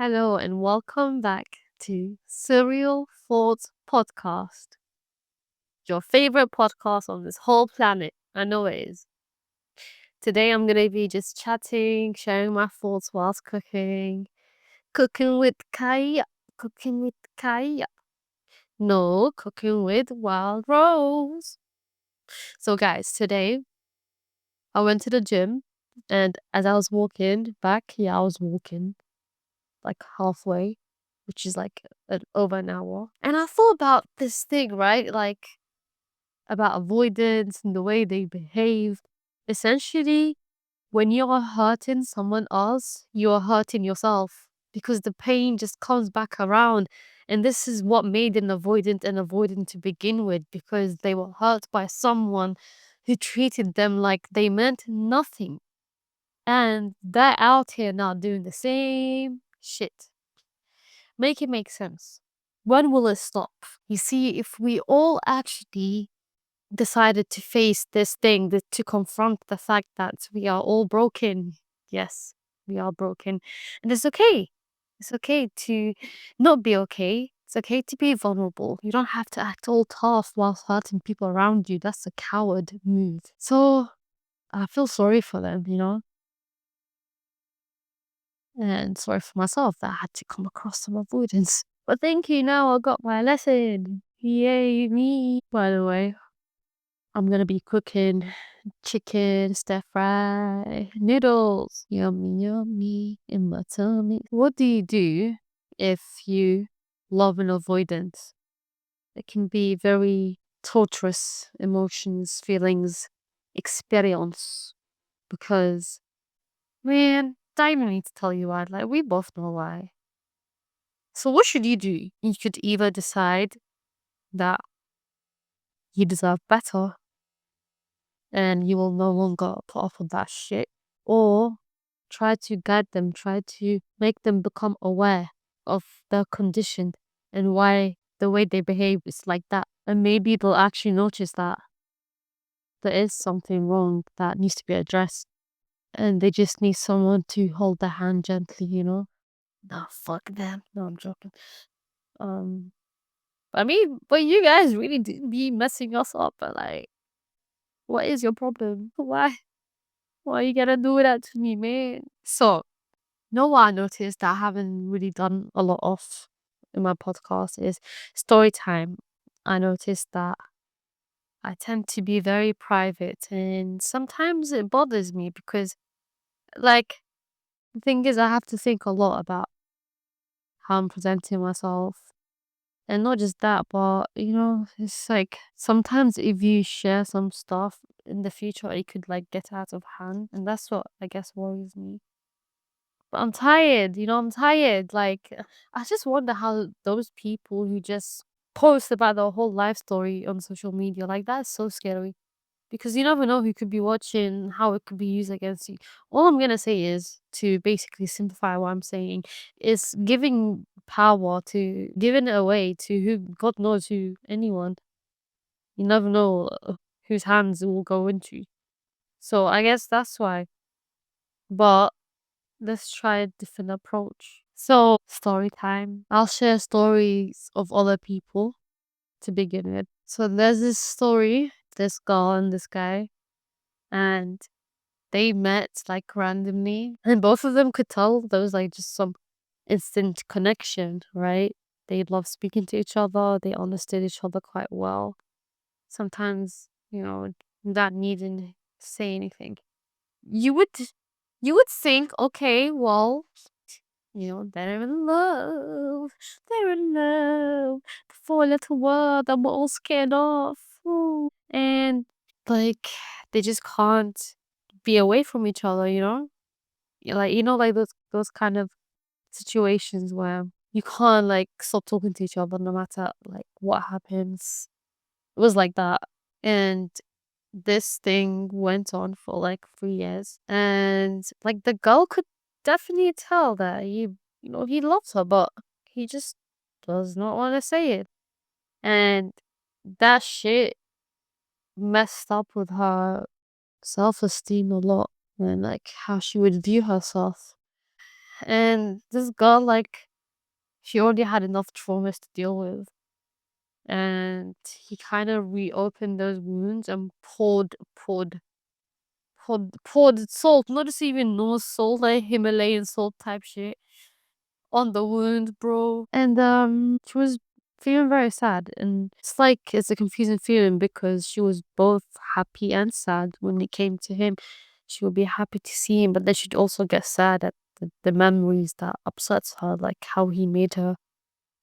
Hello and welcome back to Surreal Thoughtz Podcast, your favorite podcast on this whole planet. I know it is. Today I'm gonna be just chatting, sharing my thoughts whilst cooking. Cooking with Kaya. Cooking with Kaya. No, cooking with Wildrose. So guys, today I went to the gym and as I was walking back, I was walking like halfway, which is like over an hour. And I thought about this thing, right? Like about avoidance and the way they behave. Essentially, when you're hurting someone else, you're hurting yourself because the pain just comes back around. And this is what made an avoidant to begin with because they were hurt by someone who treated them like they meant nothing. And they're out here now doing the same shit. Make it make sense. When will it stop? You see, if we all actually decided to face this thing, to confront the fact that we are all broken, yes, we are broken. And it's okay. It's okay to not be okay. It's okay to be vulnerable. You don't have to act all tough while hurting people around you. That's a coward move. So I feel sorry for them. And sorry for myself that I had to come across some avoidance. But thank you, now I got my lesson. Yay, me. By the way, I'm gonna be cooking chicken, stir fry, noodles. Yummy, yummy in my tummy. What do you do if you love an avoidance? It can be very torturous emotions, feelings, experience. Because, man, I don't even need to tell you why. Like, we both know why. So what should you do? You could either decide that you deserve better and you will no longer put up with that shit, or try to guide them, try to make them become aware of their condition and why the way they behave is like that. And maybe they'll actually notice that there is something wrong that needs to be addressed and they just need someone to hold their hand gently. No, fuck them. No, I'm joking. Um, I mean, but you guys really do be messing us up. But like, what is your problem? Why you gotta do that to me, man? So, know what I noticed that I haven't really done a lot of in my podcast is story time. I noticed that I tend to be very private, and sometimes it bothers me because, like, the thing is, I have to think a lot about how I'm presenting myself. And not just that, but it's like sometimes if you share some stuff in the future, it could like get out of hand. And that's what I guess worries me. But I'm tired, I'm tired. Like, I just wonder how those people who just post about their whole life story on social media, like, that's so scary. Because you never know who could be watching, how it could be used against you. All I'm gonna say is to basically simplify what I'm saying is giving it away to who God knows who anyone. You never know whose hands it will go into. So I guess that's why. But let's try a different approach. So story time. I'll share stories of other people to begin with. So there's this story, this girl and this guy, and they met like randomly, and both of them could tell there was like just some instant connection, right? They loved speaking to each other, they understood each other quite well. Sometimes, without needing to say anything. You would you would think, okay, well, they're in love. They're in love. The four little word that we're all scared of. And like they just can't be away from each other. Like like those kind of situations where you can't like stop talking to each other no matter like what happens. It was like that. And this thing went on for like 3 years. And like the girl could definitely tell that he loves her, but he just does not want to say it. And that shit messed up with her self-esteem a lot and like how she would view herself. And this girl, like, she already had enough traumas to deal with. And he kind of reopened those wounds and poured salt, not just even normal salt, like Himalayan salt type shit, on the wound, bro. And she was feeling very sad, and it's like it's a confusing feeling because she was both happy and sad when it came to him. She would be happy to see him, but then she'd also get sad at the memories that upsets her, like how he made her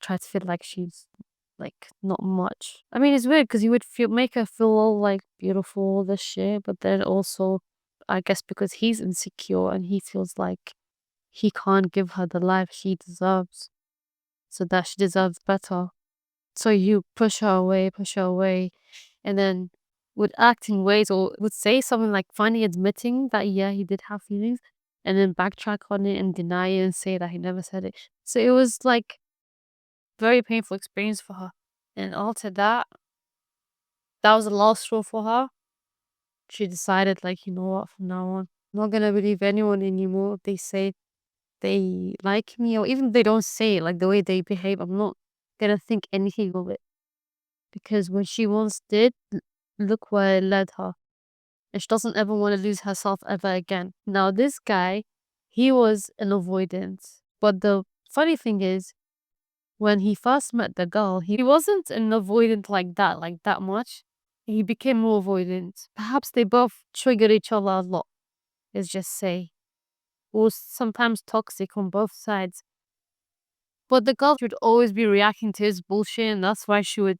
try to feel like she's like not much. I mean, it's weird because he would make her feel all like beautiful, all this shit, but then also, I guess because he's insecure and he feels like he can't give her the life she deserves, so that she deserves better. So you push her away, and then would act in ways or would say something like funny, admitting that yeah, he did have feelings, and then backtrack on it and deny it and say that he never said it. So it was like very painful experience for her. And after that, that was the last straw for her. She decided, like, you know what, from now on, I'm not gonna believe anyone anymore. If they say they like me, or even if they don't say it, like the way they behave, I'm not gonna think anything of it. Because when she once did, look where it led her. And she doesn't ever want to lose herself ever again. Now, this guy, he was an avoidant. But the funny thing is, when he first met the girl, he wasn't an avoidant like that much. He became more avoidant. Perhaps they both triggered each other a lot, let's just say. It was sometimes toxic on both sides. But the girl should always be reacting to his bullshit, and that's why she would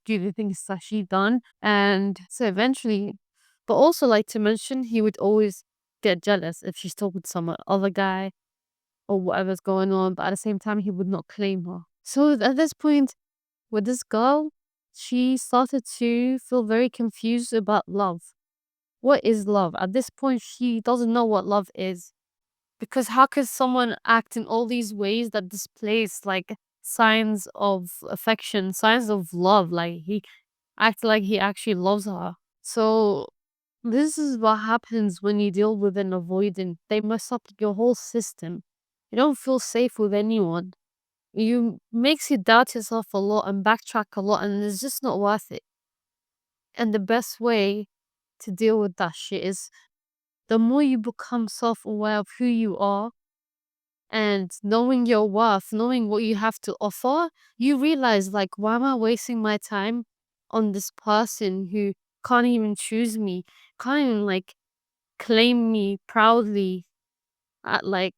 do the things that she done. And so eventually, but also like to mention, he would always get jealous if she's talking to some other guy or whatever's going on, but at the same time, he would not claim her. So at this point, with this girl, she started to feel very confused about love. What is love? At this point, she doesn't know what love is. Because how could someone act in all these ways that displays like signs of affection, signs of love? Like he acted like he actually loves her. So this is what happens when you deal with an avoidant. They mess up your whole system. You don't feel safe with anyone. You makes you doubt yourself a lot and backtrack a lot, and it's just not worth it. And the best way to deal with that shit is the more you become self-aware of who you are and knowing your worth, knowing what you have to offer, you realize, like, why am I wasting my time on this person who can't even choose me, can't even like claim me proudly at like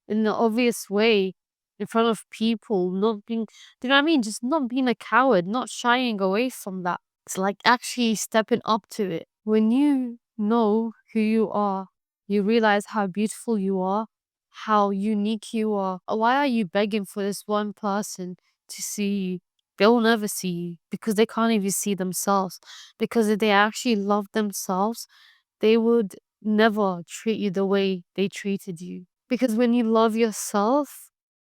in the obvious way in front of people, not being, do you know what I mean? Just not being a coward, not shying away from that. It's like actually stepping up to it. When you know who you are, you realize how beautiful you are, how unique you are. Why are you begging for this one person to see you? They'll never see you because they can't even see themselves. Because if they actually love themselves, they would never treat you the way they treated you. Because when you love yourself,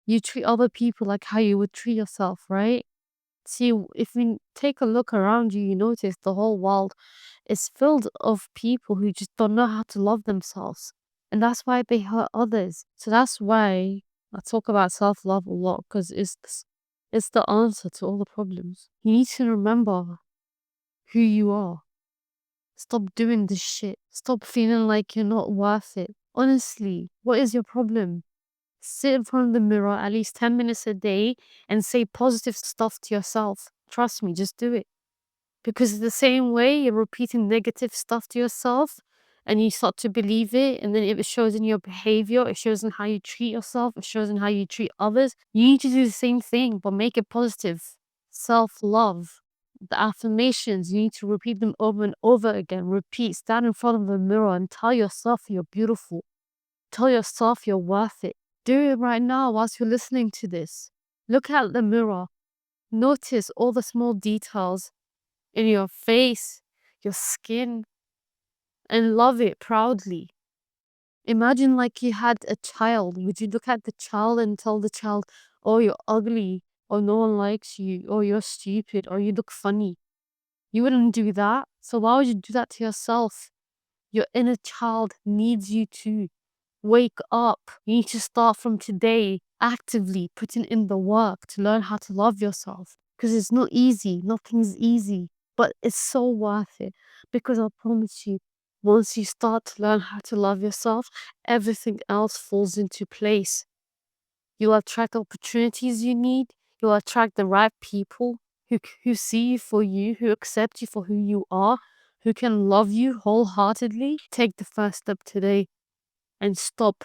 you treat other people like how you would treat yourself, right? See, if you take a look around you, you notice the whole world is filled of people who just don't know how to love themselves. And that's why they hurt others. So that's why I talk about self-love a lot, because it's the answer to all the problems. You need to remember who you are. Stop doing this shit. Stop feeling like you're not worth it. Honestly, what is your problem? Sit in front of the mirror at least 10 minutes a day and say positive stuff to yourself. Trust me, just do it. Because the same way you're repeating negative stuff to yourself and you start to believe it, and then if it shows in your behavior, it shows in how you treat yourself, it shows in how you treat others. You need to do the same thing, but make it positive. Self-love. The affirmations, you need to repeat them over and over again. Repeat, stand in front of the mirror and tell yourself you're beautiful. Tell yourself you're worth it. Do it right now whilst you're listening to this. Look at the mirror. Notice all the small details in your face, your skin, and love it proudly. Imagine like you had a child. Would you look at the child and tell the child, oh, you're ugly, or no one likes you, or you're stupid, or you look funny? You wouldn't do that. So why would you do that to yourself? Your inner child needs you too. Wake up. You need to start from today, actively putting in the work to learn how to love yourself. Because it's not easy. Nothing's easy. But it's so worth it. Because I promise you, once you start to learn how to love yourself, everything else falls into place. You'll attract opportunities you need. You'll attract the right people who see you for you, who accept you for who you are, who can love you wholeheartedly. Take the first step today and stop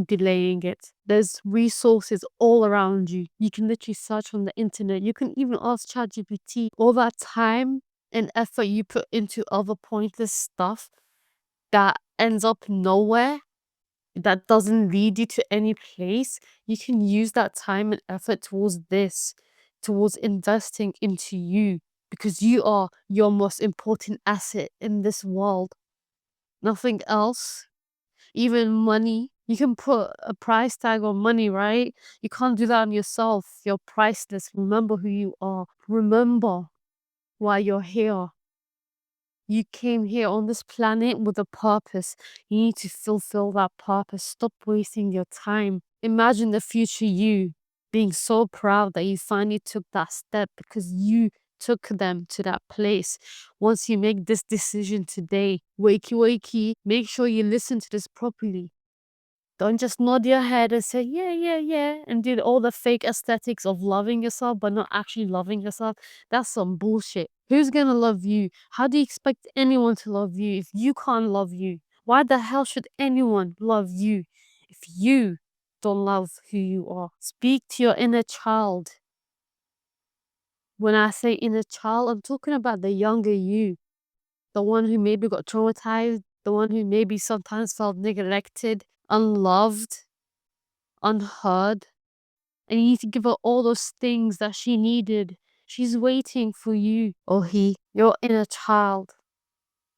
delaying it. There's resources all around you. You can literally search on the internet. You can even ask ChatGPT. All that time and effort you put into other pointless stuff that ends up nowhere, that doesn't lead you to any place, you can use that time and effort towards this, towards investing into you, because you are your most important asset in this world. Nothing else. Even money. You can put a price tag on money, right? You can't do that on yourself. You're priceless. Remember who you are. Remember why you're here. You came here on this planet with a purpose. You need to fulfill that purpose. Stop wasting your time. Imagine the future you being so proud that you finally took that step because you took them to that place. Once you make this decision today, wakey wakey, make sure you listen to this properly. Don't just nod your head and say, yeah, yeah, yeah, and do all the fake aesthetics of loving yourself, but not actually loving yourself. That's some bullshit. Who's gonna love you? How do you expect anyone to love you if you can't love you? Why the hell should anyone love you if you don't love who you are? Speak to your inner child. When I say inner child, I'm talking about the younger you, the one who maybe got traumatized, the one who maybe sometimes felt neglected, unloved, unheard, and you need to give her all those things that she needed. She's waiting for you, or he. Your inner child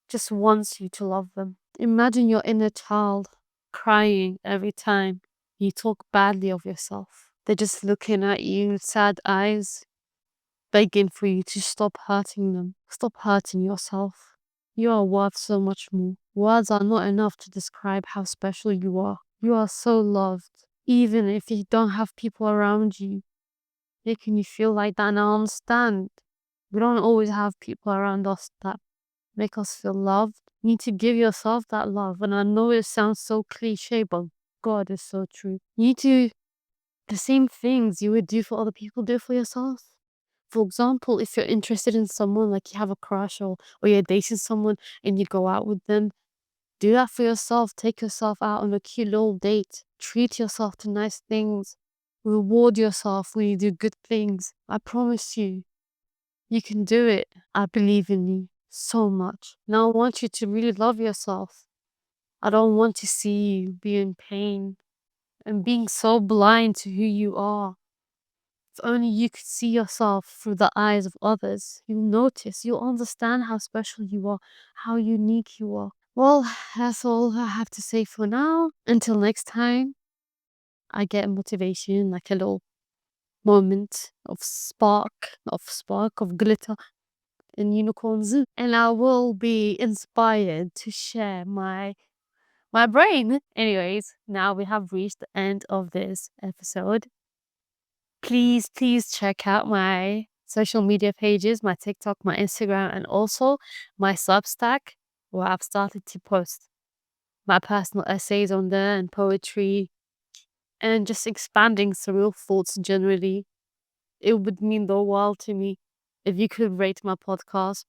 just wants you to love them. Imagine your inner child crying every time you talk badly of yourself. They're just looking at you with sad eyes, begging for you to stop hurting them. Stop hurting yourself. You are worth so much more. Words are not enough to describe how special you are. You are so loved. Even if you don't have people around you making you feel like that, and I understand. We don't always have people around us that make us feel loved. You need to give yourself that love. And I know it sounds so cliche, but God, is so true. You need to, the same things you would do for other people, do for yourself. For example, if you're interested in someone, like you have a crush, or you're dating someone and you go out with them, do that for yourself. Take yourself out on a cute little date. Treat yourself to nice things. Reward yourself when you do good things. I promise you, you can do it. I believe in you so much. Now I want you to really love yourself. I don't want to see you be in pain and being so blind to who you are. If only you could see yourself through the eyes of others, you'll notice, you'll understand how special you are, how unique you are. Well, that's all I have to say for now. Until next time, I get motivation, like a little moment of glitter and unicorns. And I will be inspired to share my brain. Anyways, now we have reached the end of this episode. Please check out my social media pages, my TikTok, my Instagram, and also my Substack, where I've started to post my personal essays on there and poetry and just expanding surreal thoughts generally. It would mean the world to me if you could rate my podcast.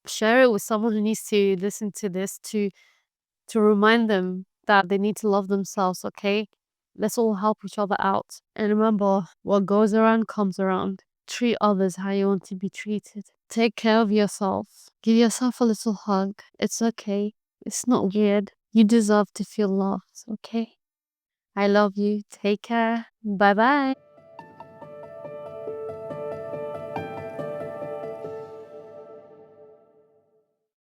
Share it with someone who needs to listen to this to remind them that they need to love themselves, okay? Let's all help each other out. And remember, what goes around comes around. Treat others how you want to be treated. Take care of yourself. Give yourself a little hug. It's okay. It's not weird. You deserve to feel loved, okay? I love you. Take care. Bye bye.